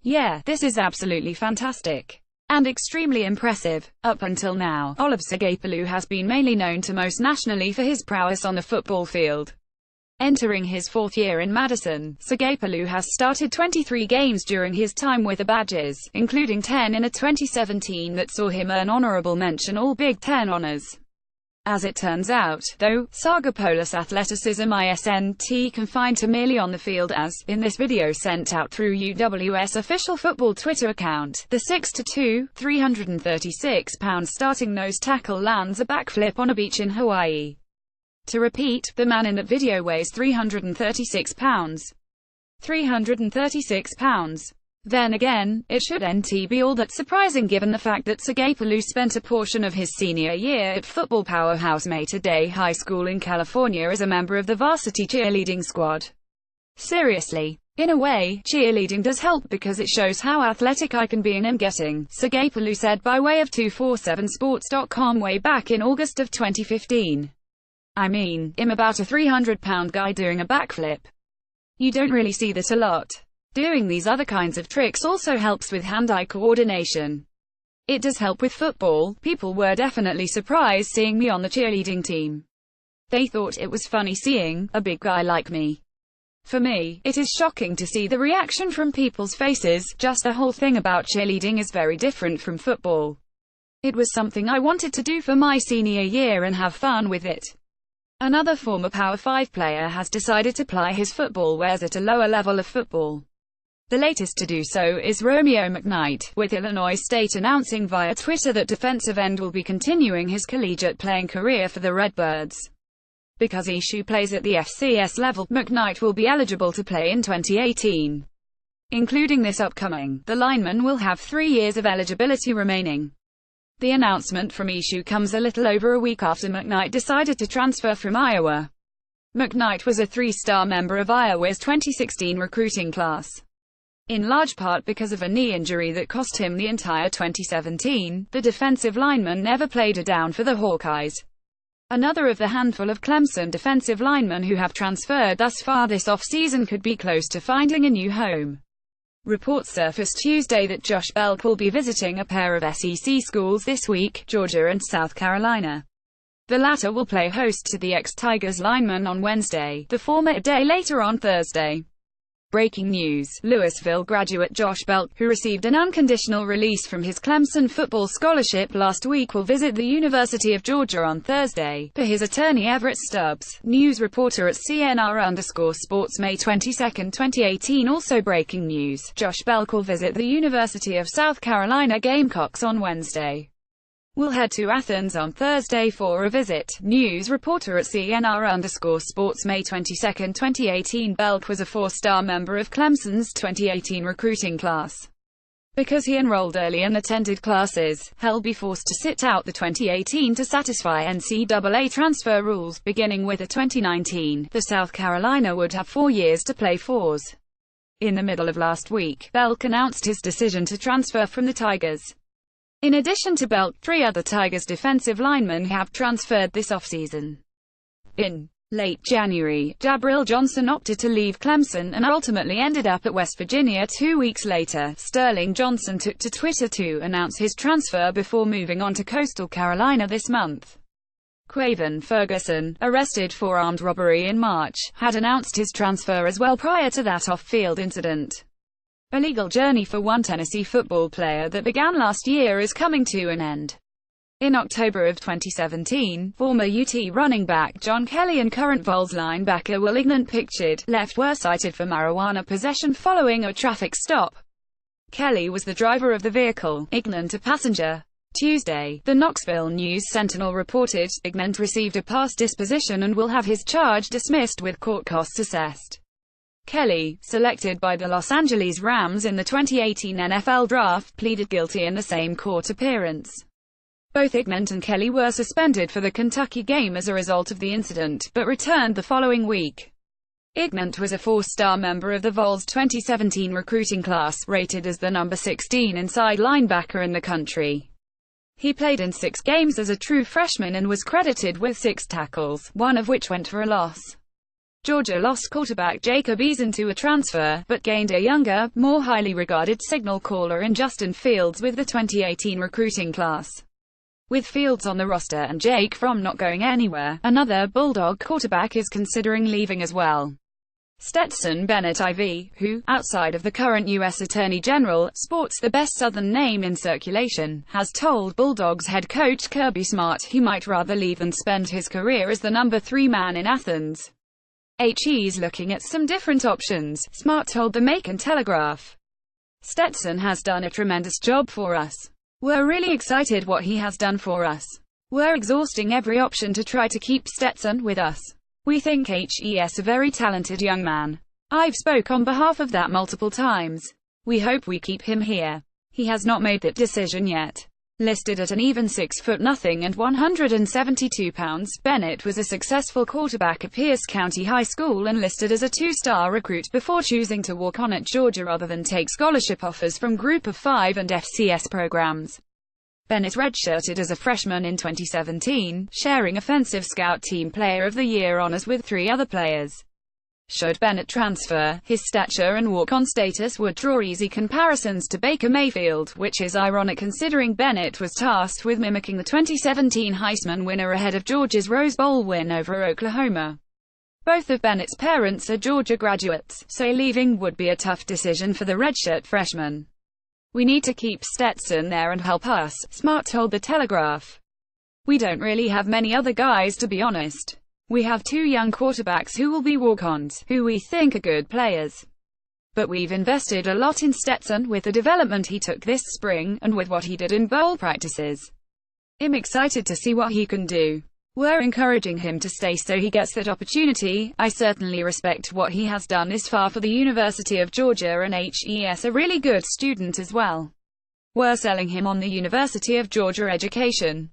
Yeah, this is absolutely fantastic. And extremely impressive. Up until now, Olive Sagapolu has been mainly known to most nationally for his prowess on the football field. Entering his fourth year in Madison, Sagapolu has started 23 games during his time with the Badgers, including 10 in a 2017 that saw him earn honorable mention All Big Ten honors. As it turns out, though, Sagapolu's athleticism isn't confined to merely on the field as, in this video sent out through UW's official football Twitter account, the 6'2", 336-pound starting nose tackle lands a backflip on a beach in Hawaii. To repeat, the man in that video weighs 336 pounds. 336 pounds. Then again, it shouldn't be all that surprising given the fact that Sagapolu spent a portion of his senior year at football powerhouse Mater Dei High School in California as a member of the varsity cheerleading squad. Seriously. In a way, cheerleading does help because it shows how athletic I can be and am getting, Sagapolu said by way of 247sports.com way back in August of 2015. I mean, I'm about a 300-pound guy doing a backflip. You don't really see that a lot. Doing these other kinds of tricks also helps with hand-eye coordination. It does help with football. People were definitely surprised seeing me on the cheerleading team. They thought it was funny seeing a big guy like me. For me, it is shocking to see the reaction from people's faces. Just the whole thing about cheerleading is very different from football. It was something I wanted to do for my senior year and have fun with it. Another former Power 5 player has decided to ply his football wares at a lower level of football. The latest to do so is Romeo McKnight, with Illinois State announcing via Twitter that defensive end will be continuing his collegiate playing career for the Redbirds. Because Ishu plays at the FCS level, McKnight will be eligible to play in 2018. Including this upcoming, the lineman will have 3 years of eligibility remaining. The announcement from Ishu comes a little over a week after McKnight decided to transfer from Iowa. McKnight was a 3-star member of Iowa's 2016 recruiting class. In large part because of a knee injury that cost him the entire 2017, the defensive lineman never played a down for the Hawkeyes. Another of the handful of Clemson defensive linemen who have transferred thus far this offseason could be close to finding a new home. Reports surfaced Tuesday that Josh Belk will be visiting a pair of SEC schools this week, Georgia and South Carolina. The latter will play host to the ex-Tigers lineman on Wednesday, the former a day later on Thursday. Breaking news, Louisville graduate Josh Belk, who received an unconditional release from his Clemson football scholarship last week, will visit the University of Georgia on Thursday, per his attorney Everett Stubbs, news reporter at CNR_Sports May 22, 2018. Also breaking news, Josh Belk will visit the University of South Carolina Gamecocks on Wednesday. Will head to Athens on Thursday for a visit, news reporter at CNR_Sports May 22, 2018. Belk was a 4-star member of Clemson's 2018 recruiting class. Because he enrolled early and attended classes, he'll be forced to sit out the 2018 to satisfy NCAA transfer rules. Beginning with the 2019, the South Carolina would have 4 years to play fours. In the middle of last week, Belk announced his decision to transfer from the Tigers. In addition to Belk, 3 other Tigers defensive linemen have transferred this offseason. In late January, Jabril Johnson opted to leave Clemson and ultimately ended up at West Virginia 2 weeks later. Sterling Johnson took to Twitter to announce his transfer before moving on to Coastal Carolina this month. Quaven Ferguson, arrested for armed robbery in March, had announced his transfer as well prior to that off-field incident. A legal journey for one Tennessee football player that began last year is coming to an end. In October of 2017, former UT running back John Kelly and current Vols linebacker Will Ignant pictured left were cited for marijuana possession following a traffic stop. Kelly was the driver of the vehicle, Ignant a passenger. Tuesday, the Knoxville News-Sentinel reported, Ignant received a pass disposition and will have his charge dismissed with court costs assessed. Kelly, selected by the Los Angeles Rams in the 2018 NFL Draft, pleaded guilty in the same court appearance. Both Ignant and Kelly were suspended for the Kentucky game as a result of the incident, but returned the following week. Ignant was a 4-star member of the Vols' 2017 recruiting class, rated as the number 16 inside linebacker in the country. He played in 6 games as a true freshman and was credited with 6 tackles, one of which went for a loss. Georgia lost quarterback Jacob Eason to a transfer, but gained a younger, more highly regarded signal caller in Justin Fields with the 2018 recruiting class. With Fields on the roster and Jake Fromm not going anywhere, another Bulldog quarterback is considering leaving as well. Stetson Bennett IV, who, outside of the current U.S. Attorney General, sports the best Southern name in circulation, has told Bulldogs head coach Kirby Smart he might rather leave than spend his career as the number 3 man in Athens. He's looking at some different options, Smart told the Macon Telegraph. Stetson has done a tremendous job for us. We're really excited what he has done for us. We're exhausting every option to try to keep Stetson with us. We think he's a very talented young man. I've spoke on behalf of that multiple times. We hope we keep him here. He has not made that decision yet. Listed at an even 6'0" and 172 pounds, Bennett was a successful quarterback at Pierce County High School and listed as a 2-star recruit before choosing to walk on at Georgia rather than take scholarship offers from Group of 5 and FCS programs. Bennett redshirted as a freshman in 2017, sharing Offensive Scout Team Player of the Year honors with 3 other players. Should Bennett transfer, his stature and walk-on status would draw easy comparisons to Baker Mayfield, which is ironic considering Bennett was tasked with mimicking the 2017 Heisman winner ahead of Georgia's Rose Bowl win over Oklahoma. Both of Bennett's parents are Georgia graduates, so leaving would be a tough decision for the redshirt freshman. We need to keep Stetson there and help us, Smart told the Telegraph. We don't really have many other guys to be honest. We have 2 young quarterbacks who will be walk-ons, who we think are good players. But we've invested a lot in Stetson with the development he took this spring, and with what he did in bowl practices. I'm excited to see what he can do. We're encouraging him to stay so he gets that opportunity. I certainly respect what he has done this far for the University of Georgia, and he's a really good student as well. We're selling him on the University of Georgia education.